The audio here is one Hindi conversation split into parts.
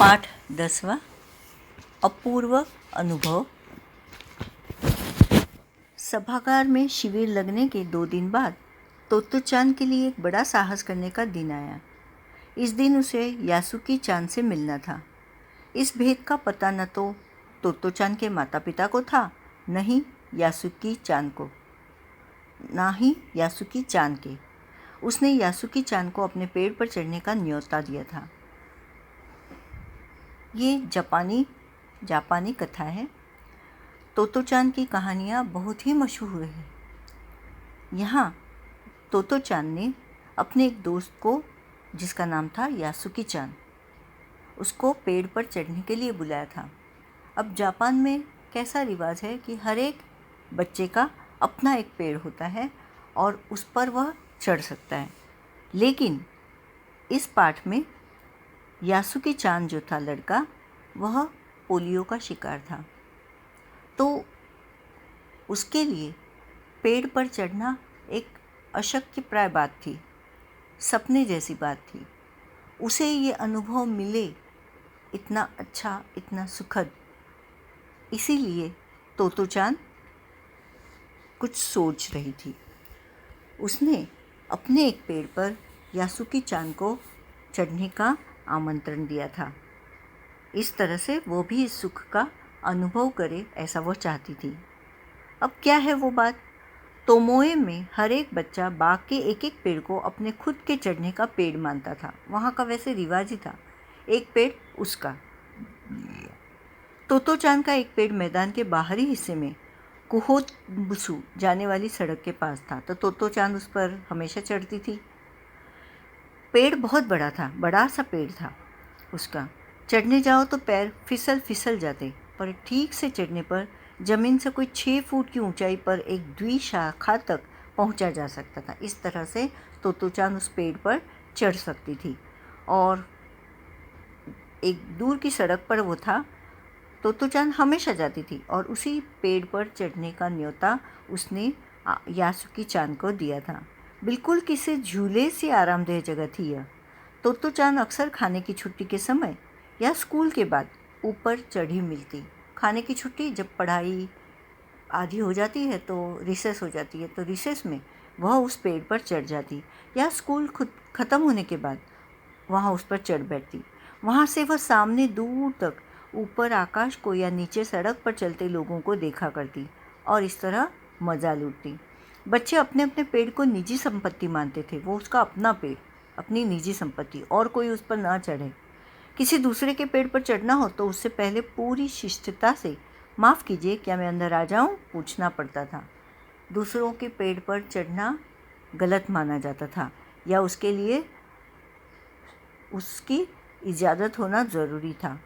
पाठ 10वां अपूर्व अनुभव। सभागार में शिविर लगने के 2 दिन बाद तोत्तो-चान के लिए एक बड़ा साहस करने का दिन आया। इस दिन उसे यासुकी-चान से मिलना था। इस भेद का पता न तो तोत्तो-चान के माता पिता को था, न ही यासुकी-चान के। उसने यासुकी-चान को अपने पेड़ पर चढ़ने का न्योता दिया था। ये जापानी कथा है। तोत्तो-चान की कहानियाँ बहुत ही मशहूर हैं। यहाँ तोत्तो-चान ने अपने एक दोस्त को, जिसका नाम था यासुकी-चान, उसको पेड़ पर चढ़ने के लिए बुलाया था। अब जापान में कैसा रिवाज है कि हर एक बच्चे का अपना एक पेड़ होता है और उस पर वह चढ़ सकता है। लेकिन इस पाठ में यासुकी-चान जो था लड़का, वह पोलियो का शिकार था, तो उसके लिए पेड़ पर चढ़ना एक अशक्यप्राय बात थी, सपने जैसी बात थी। उसे ये अनुभव मिले, इतना अच्छा, इतना सुखद। इसीलिए तोत्तो-चान कुछ सोच रही थी। उसने अपने एक पेड़ पर यासुकी-चान को चढ़ने का आमंत्रण दिया था। इस तरह से वो भी इस सुख का अनुभव करे, ऐसा वो चाहती थी। अब क्या है वो बात? तोमोए में हर एक बच्चा बाग के एक एक पेड़ को अपने खुद के चढ़ने का पेड़ मानता था। वहाँ का वैसे रिवाज ही था, एक पेड़ उसका। तोत्तो-चान का एक पेड़ मैदान के बाहरी हिस्से में कुहोत्बुसु जाने वाली सड़क के पास था, तो तोत्तो-चान उस पर हमेशा चढ़ती थी। पेड़ बहुत बड़ा था, बड़ा सा पेड़ था उसका। चढ़ने जाओ तो पैर फिसल जाते, पर ठीक से चढ़ने पर जमीन से कोई 6 फुट की ऊंचाई पर एक द्विशाखा तक पहुंचा जा सकता था। इस तरह से तोत्तो-चान उस पेड़ पर चढ़ सकती थी। और एक दूर की सड़क पर वो था। तोत्तो-चान हमेशा जाती थी और उसी पेड़ पर चढ़ने का न्योता उसने यासुकी-चान को दिया था। बिल्कुल किसी झूले से आरामदेह जगह थी यह। तोत्तो-चान अक्सर खाने की छुट्टी के समय या स्कूल के बाद ऊपर चढ़ी मिलती। खाने की छुट्टी, जब पढ़ाई आधी हो जाती है तो रिसेस हो जाती है, तो रिसेस में वह उस पेड़ पर चढ़ जाती, या स्कूल ख़त्म होने के बाद वहाँ उस पर चढ़ बैठती। वहाँ से वह सामने दूर तक ऊपर आकाश को या नीचे सड़क पर चलते लोगों को देखा करती और इस तरह मज़ा लूटती। बच्चे अपने अपने पेड़ को निजी संपत्ति मानते थे। वो उसका अपना पेड़, अपनी निजी संपत्ति, और कोई उस पर ना चढ़े। किसी दूसरे के पेड़ पर चढ़ना हो तो उससे पहले पूरी शिष्टता से माफ़ कीजिए, क्या मैं अंदर आ जाऊं, पूछना पड़ता था। दूसरों के पेड़ पर चढ़ना गलत माना जाता था, या उसके लिए उसकी इजाज़त होना ज़रूरी था।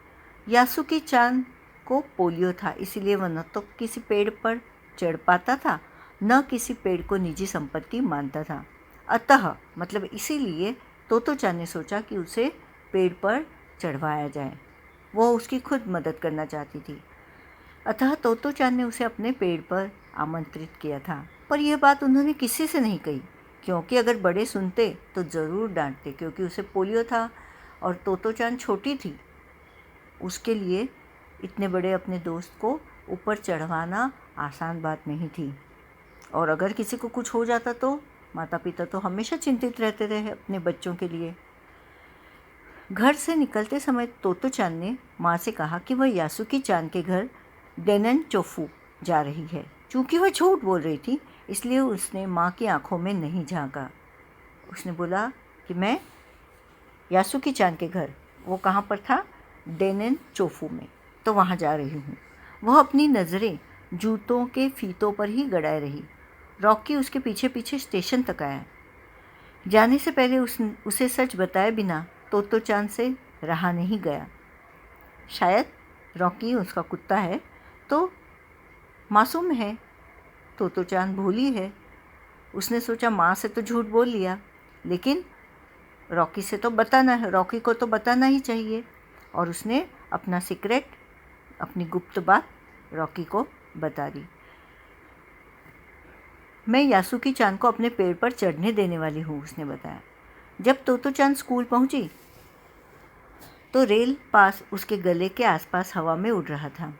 यासुकी-चान को पोलियो था, इसीलिए वह न तो किसी पेड़ पर चढ़ पाता था, न किसी पेड़ को निजी संपत्ति मानता था। अतः मतलब इसीलिए तोत्तो-चान ने सोचा कि उसे पेड़ पर चढ़वाया जाए। वो उसकी खुद मदद करना चाहती थी। अतः तोत्तो-चान ने उसे अपने पेड़ पर आमंत्रित किया था। पर यह बात उन्होंने किसी से नहीं कही, क्योंकि अगर बड़े सुनते तो ज़रूर डांटते, क्योंकि उसे पोलियो था और तोत्तो-चान छोटी थी। उसके लिए इतने बड़े अपने दोस्त को ऊपर चढ़वाना आसान बात नहीं थी। और अगर किसी को कुछ हो जाता तो माता पिता तो हमेशा चिंतित रहते रहे अपने बच्चों के लिए। घर से निकलते समय तोत्तो-चान ने माँ से कहा कि वह यासुकी-चान के घर डेनन-चोफू जा रही है। चूँकि वह झूठ बोल रही थी, इसलिए उसने माँ की आंखों में नहीं झांका। उसने बोला कि मैं यासुकी-चान के घर, वो कहाँ पर था? डेनन-चोफू में, तो वहाँ जा रही हूँ। वह अपनी नज़रें जूतों के फीतों पर ही गड़ाए रही। रॉकी उसके पीछे पीछे स्टेशन तक आया। जाने से पहले उसे सच बताए बिना तोत्तो-चान से रहा नहीं गया। शायद रॉकी उसका कुत्ता है तो मासूम है, तोत्तो-चान भोली है। उसने सोचा माँ से तो झूठ बोल लिया, लेकिन रॉकी को तो बताना ही चाहिए। और उसने अपना सीक्रेट, अपनी गुप्त बात रॉकी को बता दी। मैं यासुकी-चान को अपने पेड़ पर चढ़ने देने वाली हूँ, उसने बताया। जब तोत्तो-चान स्कूल पहुँची तो रेल पास उसके गले के आसपास हवा में उड़ रहा था।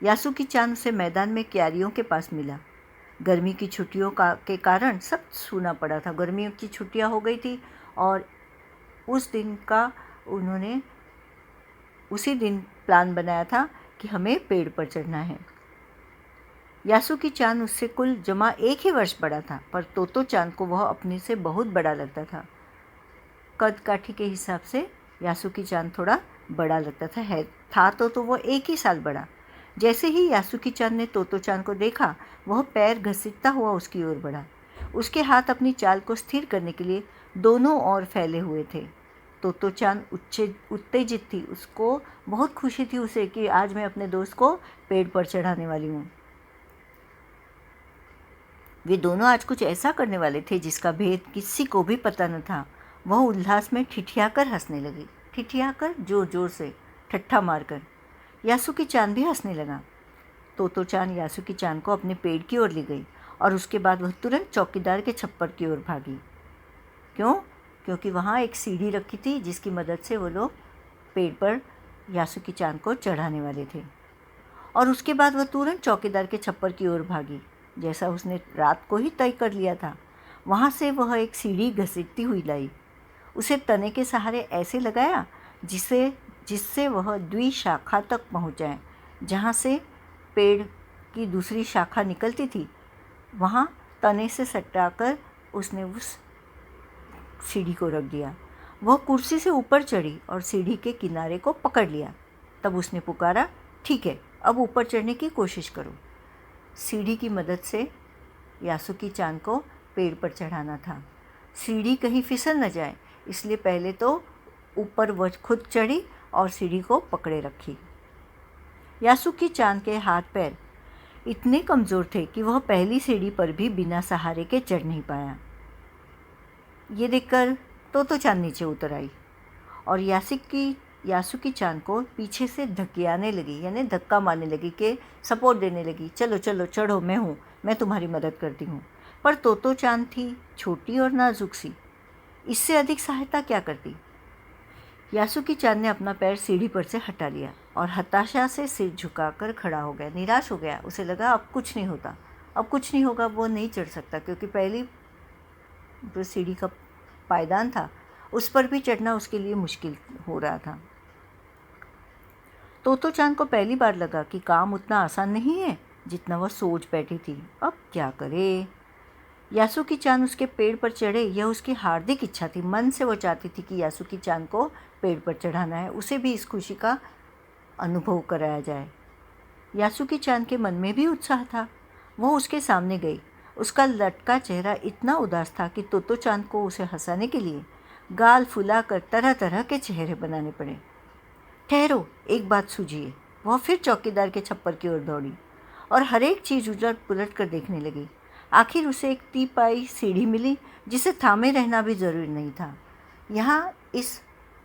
यासुकी चान उसे मैदान में क्यारियों के पास मिला। गर्मी की छुट्टियों के कारण सब सूना पड़ा था। गर्मियों की छुट्टियां हो गई थी और उस दिन का उन्होंने उसी दिन प्लान बनाया था कि हमें पेड़ पर चढ़ना है। यासुकी चान उससे कुल जमा 1 ही वर्ष बड़ा था, पर तोतो चान को वह अपने से बहुत बड़ा लगता था। कद काठी के हिसाब से यासुकी चान थोड़ा बड़ा लगता था तो वो 1 ही साल बड़ा। जैसे ही यासुकी चान ने तोतो चान को देखा, वह पैर घसीटता हुआ उसकी ओर बढ़ा। उसके हाथ अपनी चाल को स्थिर करने के लिए दोनों ओर फैले हुए थे। तोतो चान उत्तेजित थी। उसको बहुत खुशी थी उसे कि आज मैं अपने दोस्त को पेड़ पर चढ़ाने वाली हूँ। वे दोनों आज कुछ ऐसा करने वाले थे जिसका भेद किसी को भी पता न था। वह उल्लास में ठिठियाकर हंसने लगी, ठिठियाकर जोर जोर से, ठट्ठा मारकर। यासुकी चान भी हंसने लगा। तोतो चान यासुकी चान को अपने पेड़ की ओर ले गई और उसके बाद वह तुरंत चौकीदार के छप्पर की ओर भागी। क्यों? क्योंकि वहाँ एक सीढ़ी रखी थी जिसकी मदद से वो लोग पेड़ पर यासुकी चान को चढ़ाने वाले थे। और उसके बाद वह तुरंत चौकीदार के छप्पर की ओर भागी, जैसा उसने रात को ही तय कर लिया था। वहाँ से वह एक सीढ़ी घसीटती हुई लाई, उसे तने के सहारे ऐसे लगाया जिससे वह द्विशाखा तक पहुँच जाए। जहाँ से पेड़ की दूसरी शाखा निकलती थी, वहाँ तने से सटाकर उसने उस सीढ़ी को रख दिया। वह कुर्सी से ऊपर चढ़ी और सीढ़ी के किनारे को पकड़ लिया। तब उसने पुकारा, ठीक है, अब ऊपर चढ़ने की कोशिश करो। सीढ़ी की मदद से यासुकी चान को पेड़ पर चढ़ाना था। सीढ़ी कहीं फिसल न जाए, इसलिए पहले तो ऊपर वह खुद चढ़ी और सीढ़ी को पकड़े रखी। यासुकी चान के हाथ पैर इतने कमज़ोर थे कि वह पहली सीढ़ी पर भी बिना सहारे के चढ़ नहीं पाया। ये देखकर तोतो चान नीचे उतर आई और यासुकी चान को पीछे से धकियाने लगी, यानी धक्का मारने लगी कि सपोर्ट देने लगी, चलो चलो चढ़ो, मैं हूँ, मैं तुम्हारी मदद करती हूँ। पर तोतो चान थी छोटी और नाजुक सी, इससे अधिक सहायता क्या करती। यासुकी चान ने अपना पैर सीढ़ी पर से हटा लिया और हताशा से सिर झुकाकर खड़ा हो गया, निराश हो गया। उसे लगा अब कुछ नहीं होता, अब कुछ नहीं होगा। वो नहीं चढ़ सकता क्योंकि पहली जो सीढ़ी का पायदान था उस पर भी चढ़ना उसके लिए मुश्किल हो रहा था। तोतो चान को पहली बार लगा कि काम उतना आसान नहीं है जितना वह सोच बैठी थी। अब क्या करे? यासुकी चान उसके पेड़ पर चढ़े, यह उसकी हार्दिक इच्छा थी। मन से वो चाहती थी कि यासुकी चान को पेड़ पर चढ़ाना है, उसे भी इस खुशी का अनुभव कराया जाए। यासुकी चान के मन में भी उत्साह था। वह उसके सामने गई। उसका लटका चेहरा इतना उदास था कि तोतो चान को उसे हंसाने के लिए गाल फुलाकर तरह तरह के चेहरे बनाने पड़े। ठहरो, एक बात सूझी। वह फिर चौकीदार के छप्पर की ओर दौड़ी और हर एक चीज़ उलट पुलट कर देखने लगी। आखिर उसे एक तिपाई सीढ़ी मिली जिसे थामे रहना भी ज़रूरी नहीं था। यहाँ इस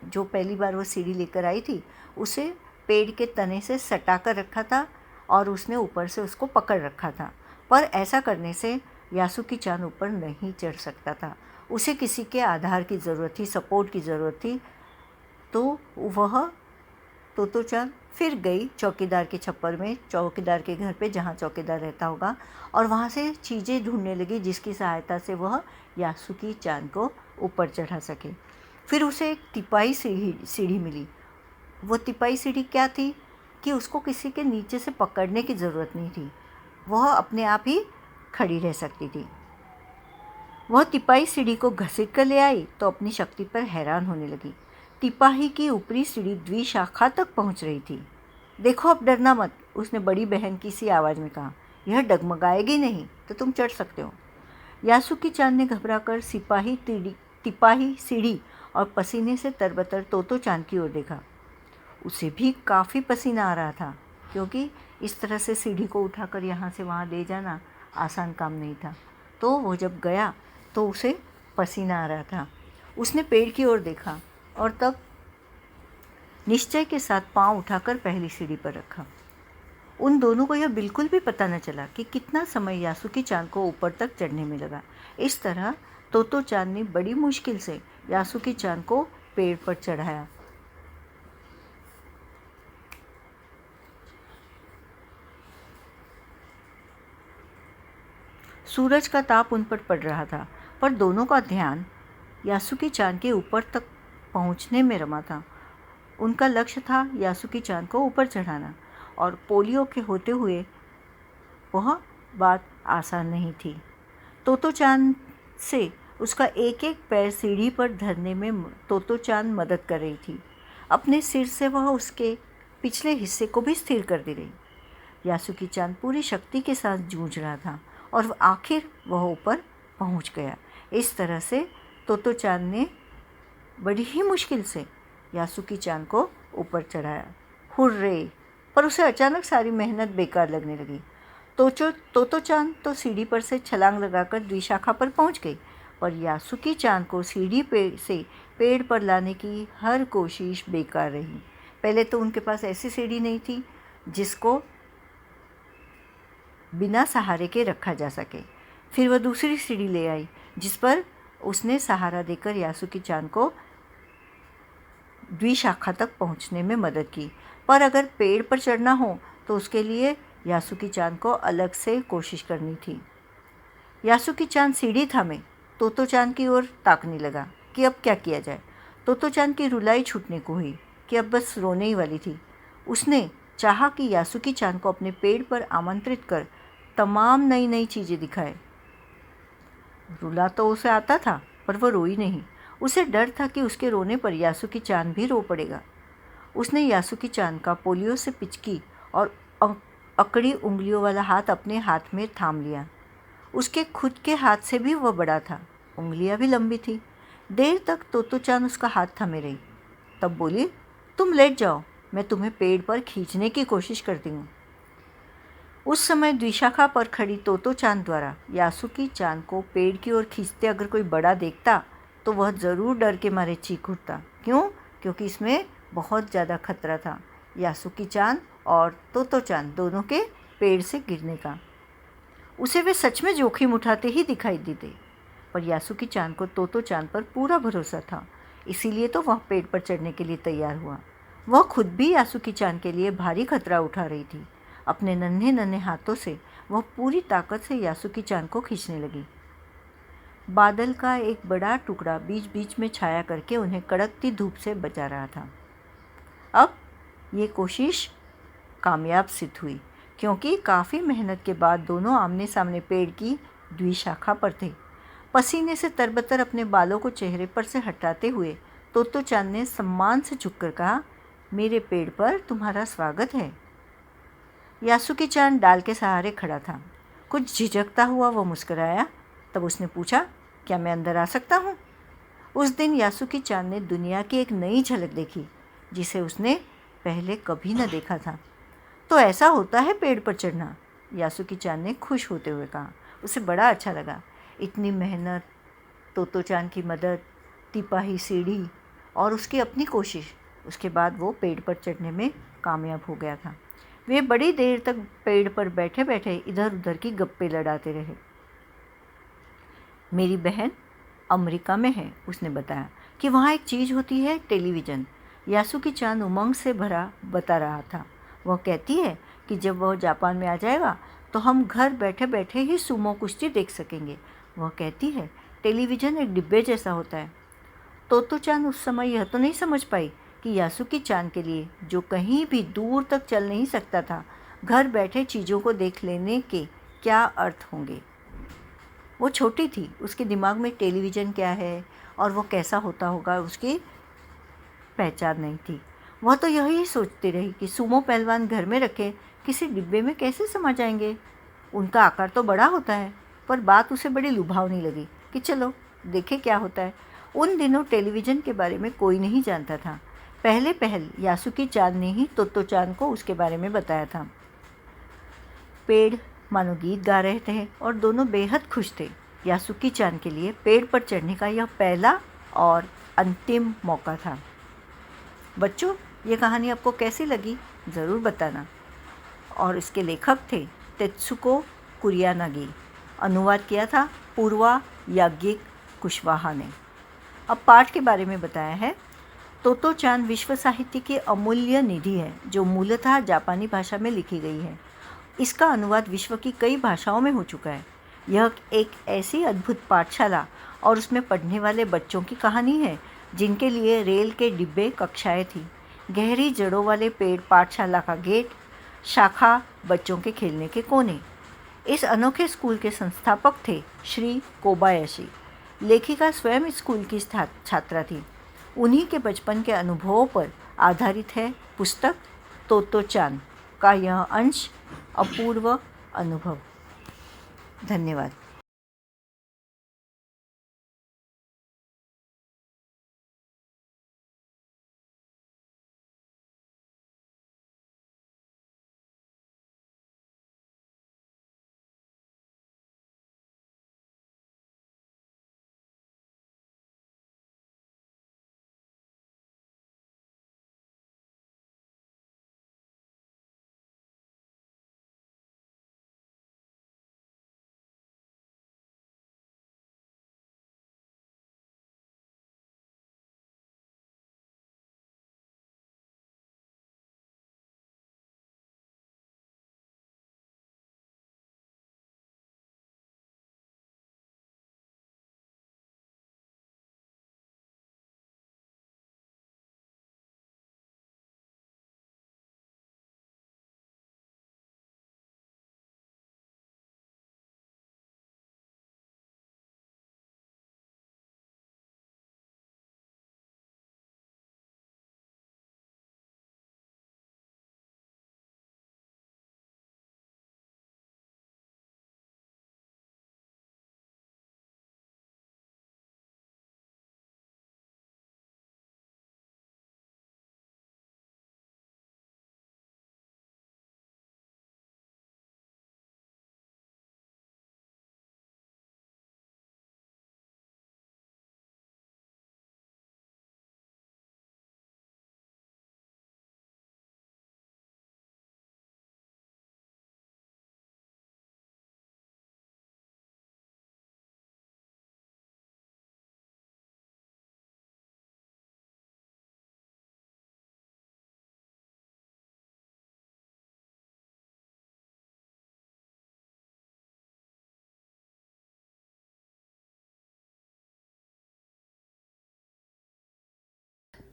जो पहली बार वो सीढ़ी लेकर आई थी उसे पेड़ के तने से सटा कर रखा था और उसने ऊपर से उसको पकड़ रखा था। पर ऐसा करने से यासुकी चान ऊपर नहीं चढ़ सकता था। उसे किसी के आधार की ज़रूरत थी, सपोर्ट की ज़रूरत थी। तो वह तोतो चान फिर गई चौकीदार के छप्पर में, चौकीदार के घर पे जहाँ चौकीदार रहता होगा, और वहाँ से चीज़ें ढूंढने लगी जिसकी सहायता से वह यासुकी चान को ऊपर चढ़ा सके। फिर उसे एक तिपाई सीढ़ी मिली। वो तिपाई सीढ़ी क्या थी कि उसको किसी के नीचे से पकड़ने की ज़रूरत नहीं थी, वह अपने आप ही खड़ी रह सकती थी। वह तिपाई सीढ़ी को घसीट कर ले आई तो अपनी शक्ति पर हैरान होने लगी। तिपाही की ऊपरी सीढ़ी द्विशाखा तक पहुंच रही थी। देखो, अब डरना मत, उसने बड़ी बहन की सी आवाज़ में कहा। यह डगमगाएगी नहीं तो तुम चढ़ सकते हो। यासुकी चान ने घबराकर तिपाही सीढ़ी और पसीने से तरबतर तोतो चान की ओर देखा। उसे भी काफ़ी पसीना आ रहा था क्योंकि इस तरह से सीढ़ी को उठाकर यहाँ से वहाँ ले जाना आसान काम नहीं था। तो वो जब गया तो उसे पसीना आ रहा था। उसने पेड़ की ओर देखा और तब निश्चय के साथ पांव उठाकर पहली सीढ़ी पर रखा। उन दोनों को यह बिल्कुल भी पता न चला कि कितना समय यासुकी चान को ऊपर तक चढ़ने में लगा। इस तरह तोतो चान ने बड़ी मुश्किल से यासुकी चान को पेड़ पर चढ़ाया। सूरज का ताप उन पर पड़ रहा था, पर दोनों का ध्यान यासुकी-चान के ऊपर तक पहुंचने में रमा था। उनका लक्ष्य था यासुकी-चान को ऊपर चढ़ाना, और पोलियो के होते हुए वह बात आसान नहीं थी। तोतो-चान से उसका एक एक पैर सीढ़ी पर धरने में तोतो-चान मदद कर रही थी। अपने सिर से वह उसके पिछले हिस्से को भी स्थिर कर दे रही। यासुकी-चान पूरी शक्ति के साथ जूझ रहा था, और आखिर वह ऊपर पहुंच गया। इस तरह से तोतो-चान ने बड़ी ही मुश्किल से यासुकी-चान को ऊपर चढ़ाया। हुर्रे! पर उसे अचानक सारी मेहनत बेकार लगने लगी। तोतो-चान तो सीढ़ी पर से छलांग लगाकर द्विशाखा पर पहुंच गई, पर यासुकी-चान को सीढ़ी से पेड़ पर लाने की हर कोशिश बेकार रही। पहले तो उनके पास ऐसी सीढ़ी नहीं थी जिसको बिना सहारे के रखा जा सके। फिर वह दूसरी सीढ़ी ले आई, जिस पर उसने सहारा देकर यासुकी-चान को द्विशाखा तक पहुंचने में मदद की। पर अगर पेड़ पर चढ़ना हो तो उसके लिए यासुकी-चान को अलग से कोशिश करनी थी। यासुकी-चान सीढ़ी थामे तोतो-चान की ओर ताकने लगा कि अब क्या किया जाए। तोतो-चान की रुलाई छूटने को हुई कि अब बस रोने ही वाली थी। उसने चाहा कि यासुकी-चान को अपने पेड़ पर आमंत्रित कर तमाम नई नई चीज़ें दिखाए। रुला तो उसे आता था, पर वह रोई नहीं। उसे डर था कि उसके रोने पर यासुकी-चान भी रो पड़ेगा। उसने यासुकी-चान का पोलियो से पिचकी और अकड़ी उंगलियों वाला हाथ अपने हाथ में थाम लिया। उसके खुद के हाथ से भी वह बड़ा था, उंगलियां भी लंबी थी। देर तक तोतो-चान उसका हाथ थामे रही, तब बोली, तुम लेट जाओ, मैं तुम्हें पेड़ पर खींचने की कोशिश करती हूँ। उस समय द्विशाखा पर खड़ी तोतो-चान द्वारा यासुकी-चान को पेड़ की ओर खींचते अगर कोई बड़ा देखता तो वह ज़रूर डर के मारे चीख उठता। क्यों? क्योंकि इसमें बहुत ज़्यादा खतरा था, यासुकी-चान और तोतो-चान दोनों के पेड़ से गिरने का। उसे वे सच में जोखिम उठाते ही दिखाई देते, पर यासुकी-चान को तोतो-चान पर पूरा भरोसा था, इसीलिए तो वह पेड़ पर चढ़ने के लिए तैयार हुआ। वह खुद भी यासुकी-चान के लिए भारी खतरा उठा रही थी। अपने नन्हे नन्हे हाथों से वह पूरी ताकत से यासुकी-चान को खींचने लगी। बादल का एक बड़ा टुकड़ा बीच बीच में छाया करके उन्हें कड़कती धूप से बचा रहा था। अब ये कोशिश कामयाब सिद्ध हुई, क्योंकि काफ़ी मेहनत के बाद दोनों आमने सामने पेड़ की द्विशाखा पर थे। पसीने से तरबतर अपने बालों को चेहरे पर से हटाते हुए तोतो-चान ने सम्मान से झुककर कहा, मेरे पेड़ पर तुम्हारा स्वागत है। यासुकी-चान डाल के सहारे खड़ा था। कुछ झिझकता हुआ वह मुस्कुराया। तब उसने पूछा, क्या मैं अंदर आ सकता हूँ? उस दिन यासुकी-चान ने दुनिया की एक नई झलक देखी, जिसे उसने पहले कभी न देखा था। तो ऐसा होता है पेड़ पर चढ़ना, यासुकी-चान ने खुश होते हुए कहा। उसे बड़ा अच्छा लगा। इतनी मेहनत, तोतो-चान की मदद, तिपाही सीढ़ी और उसकी अपनी कोशिश, उसके बाद वो पेड़ पर चढ़ने में कामयाब हो गया था। वे बड़ी देर तक पेड़ पर बैठे बैठे इधर उधर की गप्पे लड़ाते रहे। मेरी बहन अमेरिका में है, उसने बताया कि वहाँ एक चीज़ होती है, टेलीविज़न। यासुकी-चान उमंग से भरा बता रहा था। वह कहती है कि जब वह जापान में आ जाएगा तो हम घर बैठे बैठे ही सुमो कुश्ती देख सकेंगे। वह कहती है टेलीविज़न एक डिब्बे जैसा होता है। तोतो-चान उस समय यह तो नहीं समझ पाई कि यासुकी-चान के लिए, जो कहीं भी दूर तक चल नहीं सकता था, घर बैठे चीज़ों को देख लेने के क्या अर्थ होंगे। वो छोटी थी, उसके दिमाग में टेलीविज़न क्या है और वो कैसा होता होगा उसकी पहचान नहीं थी। वह तो यही सोचती रही कि सुमो पहलवान घर में रखे किसी डिब्बे में कैसे समा जाएंगे। उनका आकार तो बड़ा होता है, पर बात उसे बड़ी लुभावनी लगी कि चलो देखें क्या होता है। उन दिनों टेलीविज़न के बारे में कोई नहीं जानता था। पहल यासुकी-चान ने ही तोतो-चान को उसके बारे में बताया था। पेड़ मानो गीत गा रहे थे और दोनों बेहद खुश थे। यासुकी-चान के लिए पेड़ पर चढ़ने का यह पहला और अंतिम मौका था। बच्चों, ये कहानी आपको कैसी लगी ज़रूर बताना। और इसके लेखक थे तेत्सुको कुरियानागी। अनुवाद किया था पूर्वा याज्ञिक कुशवाहा ने। अब पाठ के बारे में बताया है। तोतो-चान विश्व साहित्य की अमूल्य निधि है, जो मूलतः जापानी भाषा में लिखी गई है। इसका अनुवाद विश्व की कई भाषाओं में हो चुका है। यह एक ऐसी अद्भुत पाठशाला और उसमें पढ़ने वाले बच्चों की कहानी है जिनके लिए रेल के डिब्बे कक्षाएं थी, गहरी जड़ों वाले पेड़ पाठशाला का गेट, शाखा बच्चों के खेलने के कोने। इस अनोखे स्कूल के संस्थापक थे श्री कोबायाशी। लेखिका स्वयं स्कूल की छात्रा थी। उन्हीं के बचपन के अनुभवों पर आधारित है पुस्तक तोतो चान का यह अंश, अपूर्व अनुभव। धन्यवाद।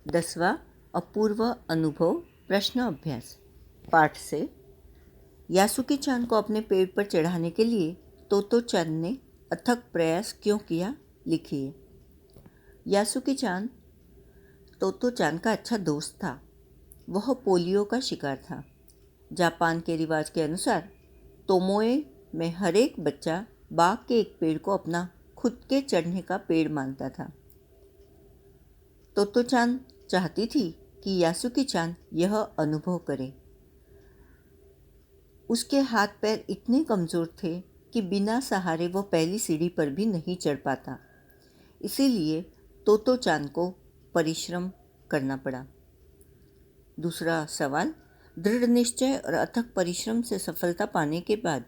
दसवां अपूर्व अनुभव प्रश्न अभ्यास। पाठ से यासुकी चान को अपने पेड़ पर चढ़ाने के लिए तोतो चान ने अथक प्रयास क्यों किया, लिखिए। यासुकी चान तोतो चान का अच्छा दोस्त था। वह पोलियो का शिकार था। जापान के रिवाज के अनुसार तोमोए में हर एक बच्चा बाग के एक पेड़ को अपना खुद के चढ़ने का पेड़ मानता था। तोतो चान चाहती थी कि यासुकी चान यह अनुभव करे। उसके हाथ पैर इतने कमज़ोर थे कि बिना सहारे वह पहली सीढ़ी पर भी नहीं चढ़ पाता। इसीलिए तोतो चान को परिश्रम करना पड़ा। दूसरा सवाल, दृढ़ निश्चय और अथक परिश्रम से सफलता पाने के बाद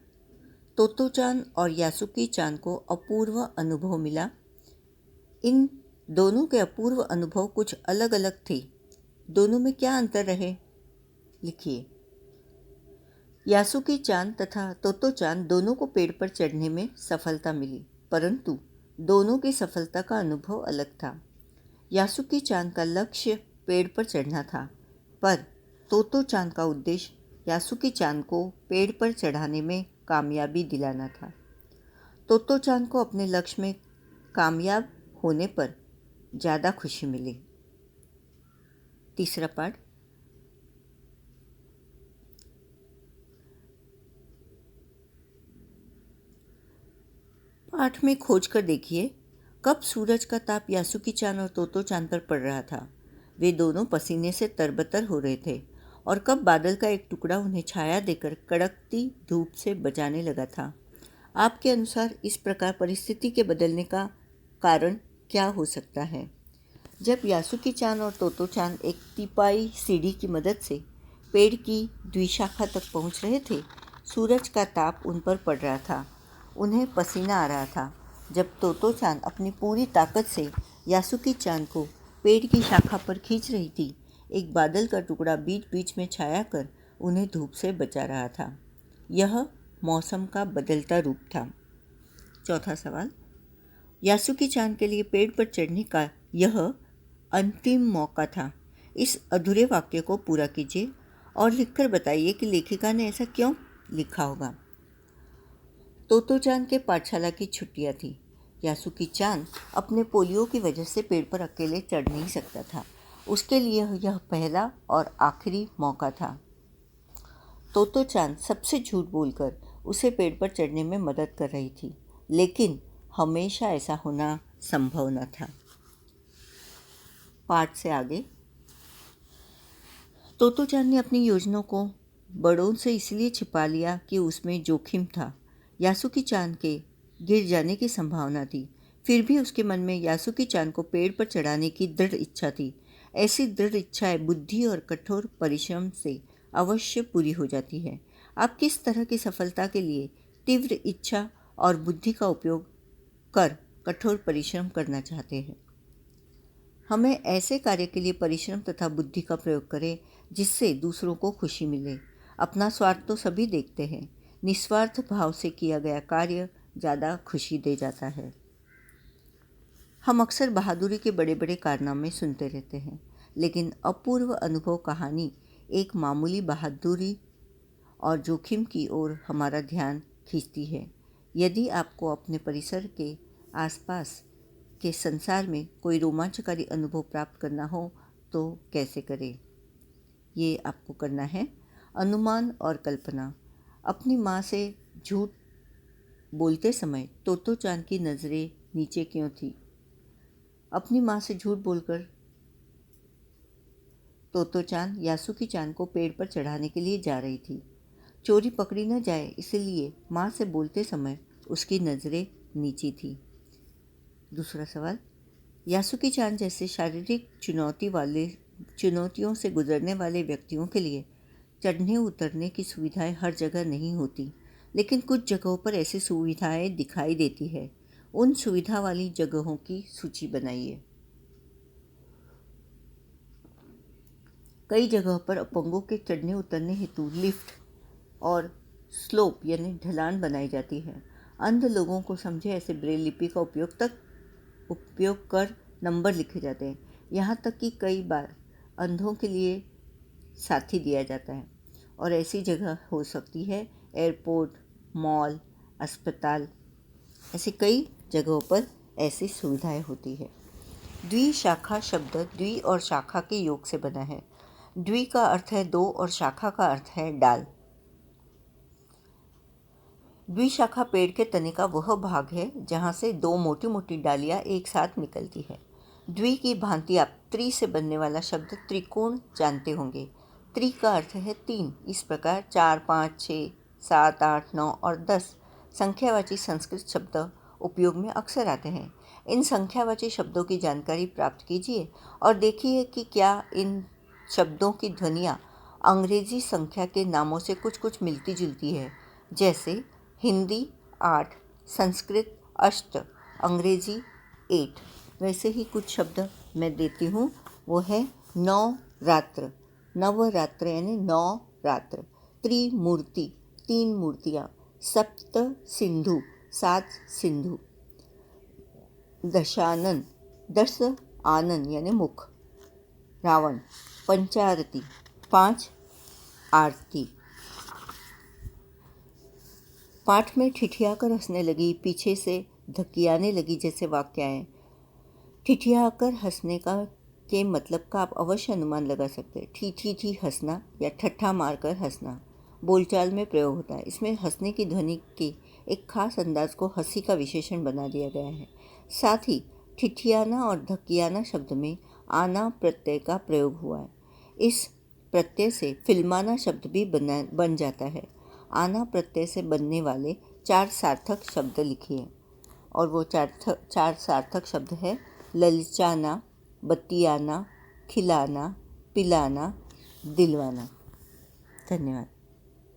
तोतो चान और यासुकी चान को अपूर्व अनुभव मिला। इन दोनों के अपूर्व अनुभव कुछ अलग अलग थे। दोनों में क्या अंतर रहे, लिखिए। यासुकी चान तथा तोतो चान दोनों को पेड़ पर चढ़ने में सफलता मिली, परंतु दोनों की सफलता का अनुभव अलग था। यासुकी चान का लक्ष्य पेड़ पर चढ़ना था, पर तोतो चान का उद्देश्य यासुकी चान को पेड़ पर चढ़ाने में कामयाबी दिलाना था। तोतो चान को अपने लक्ष्य में कामयाब होने पर ज़्यादा खुशी मिली। तीसरा पाठ, पाठ में खोज कर देखिए कब सूरज का ताप यासुकी चान और तोतो चान पर पड़ रहा था। वे दोनों पसीने से तरबतर हो रहे थे। और कब बादल का एक टुकड़ा उन्हें छाया देकर कड़कती धूप से बचाने लगा था। आपके अनुसार इस प्रकार परिस्थिति के बदलने का कारण क्या हो सकता है? जब यासुकी चान और तोतो चान एक तिपाई सीढ़ी की मदद से पेड़ की द्विशाखा तक पहुंच रहे थे, सूरज का ताप उन पर पड़ रहा था। उन्हें पसीना आ रहा था। जब तोतो चान अपनी पूरी ताकत से यासुकी चान को पेड़ की शाखा पर खींच रही थी, एक बादल का टुकड़ा बीच बीच में छाया कर उन्हें धूप से बचा रहा था। यह मौसम का बदलता रूप था। चौथा सवाल, यासुकी चान के लिए पेड़ पर चढ़ने का यह अंतिम मौका था। इस अधूरे वाक्य को पूरा कीजिए और लिखकर बताइए कि लेखिका ने ऐसा क्यों लिखा होगा। तोतो चान के पाठशाला की छुट्टियां थी। यासुकी चान अपने पोलियो की वजह से पेड़ पर अकेले चढ़ नहीं सकता था। उसके लिए यह पहला और आखिरी मौका था। तोतो चान सबसे झूठ बोलकर उसे पेड़ पर चढ़ने में मदद कर रही थी, लेकिन हमेशा ऐसा होना संभव न था। पाठ से आगे, तोतो चान ने अपनी योजनाओं को बड़ों से इसलिए छिपा लिया कि उसमें जोखिम था। यासुकी चान के गिर जाने की संभावना थी, फिर भी उसके मन में यासुकी चान को पेड़ पर चढ़ाने की दृढ़ इच्छा थी। ऐसी दृढ़ इच्छाएं बुद्धि और कठोर परिश्रम से अवश्य पूरी हो जाती है। आप किस तरह की सफलता के लिए तीव्र इच्छा और बुद्धि का उपयोग कर कठोर परिश्रम करना चाहते हैं? हमें ऐसे कार्य के लिए परिश्रम तथा बुद्धि का प्रयोग करें जिससे दूसरों को खुशी मिले। अपना स्वार्थ तो सभी देखते हैं, निस्वार्थ भाव से किया गया कार्य ज़्यादा खुशी दे जाता है। हम अक्सर बहादुरी के बड़े बड़े कारनामे सुनते रहते हैं, लेकिन अपूर्व अनुभव कहानी एक मामूली बहादुरी और जोखिम की ओर हमारा ध्यान खींचती है। यदि आपको अपने परिसर के आसपास के संसार में कोई रोमांचकारी अनुभव प्राप्त करना हो तो कैसे करें? ये आपको करना है अनुमान और कल्पना। अपनी माँ से झूठ बोलते समय तोतो चान की नज़रें नीचे क्यों थी? अपनी माँ से झूठ बोलकर तोतो चान यासुकी चान को पेड़ पर चढ़ाने के लिए जा रही थी। चोरी पकड़ी न जाए इसलिए माँ से बोलते समय उसकी नज़रें नीची थी। दूसरा सवाल, यासुकी चान जैसे शारीरिक चुनौतियों से गुजरने वाले व्यक्तियों के लिए चढ़ने उतरने की सुविधाएं हर जगह नहीं होती, लेकिन कुछ जगहों पर ऐसी सुविधाएं दिखाई देती है। उन सुविधा वाली जगहों की सूची बनाइए। कई जगहों पर अपंगों के चढ़ने उतरने हेतु लिफ्ट और स्लोप यानी ढलान बनाई जाती है। अंध लोगों को समझे ऐसे ब्रेल लिपि का उपयोग कर नंबर लिखे जाते हैं। यहाँ तक कि कई बार अंधों के लिए साथी दिया जाता है। और ऐसी जगह हो सकती है एयरपोर्ट, मॉल, अस्पताल, ऐसी कई जगहों पर ऐसी सुविधाएं होती है। द्विशाखा शब्द द्वि और शाखा के योग से बना है। द्वि का अर्थ है दो और शाखा का अर्थ है डाल। द्विशाखा पेड़ के तने का वह भाग है जहाँ से दो मोटी मोटी डालियाँ एक साथ निकलती है। द्वि की भांति आप त्रि से बनने वाला शब्द त्रिकोण जानते होंगे। त्रि का अर्थ है तीन। इस प्रकार 4, 5, 6, 7, 8, 9 और 10 संख्यावाची संस्कृत शब्द उपयोग में अक्सर आते हैं। इन संख्यावाची शब्दों की जानकारी प्राप्त कीजिए और देखिए कि क्या इन शब्दों की ध्वनियाँ अंग्रेजी संख्या के नामों से कुछ कुछ मिलती जुलती है। जैसे हिंदी 8, संस्कृत अष्ट, अंग्रेजी 8। वैसे ही कुछ शब्द मैं देती हूँ, वो है नवरात्र, नवरात्र यानी 9 रात्र, त्रिमूर्ति 3 मूर्तियाँ, सप्त सिंधु 7 सिंधु, दशानन 10 आनन यानी मुख, रावण, पंचारती 5 आरती। पाठ में ठिठियाकर हंसने लगी, पीछे से धकियाने लगी जैसे वाक्य आए। ठिठियाकर हंसने के मतलब का आप अवश्य अनुमान लगा सकते हैं। ठी हंसना या ठट्ठा मारकर हंसना बोलचाल में प्रयोग होता है। इसमें हंसने की ध्वनि के एक खास अंदाज को हंसी का विशेषण बना दिया गया है। साथ ही ठिठियाना और धकियाना शब्द में आना प्रत्यय का प्रयोग हुआ है। इस प्रत्यय से फिल्माना शब्द भी बन जाता है। आना प्रत्यय से बनने वाले 4 सार्थक शब्द लिखिए, और वो 4 सार्थक शब्द है ललचाना, बतियाना, खिलाना, पिलाना, दिलवाना। धन्यवाद।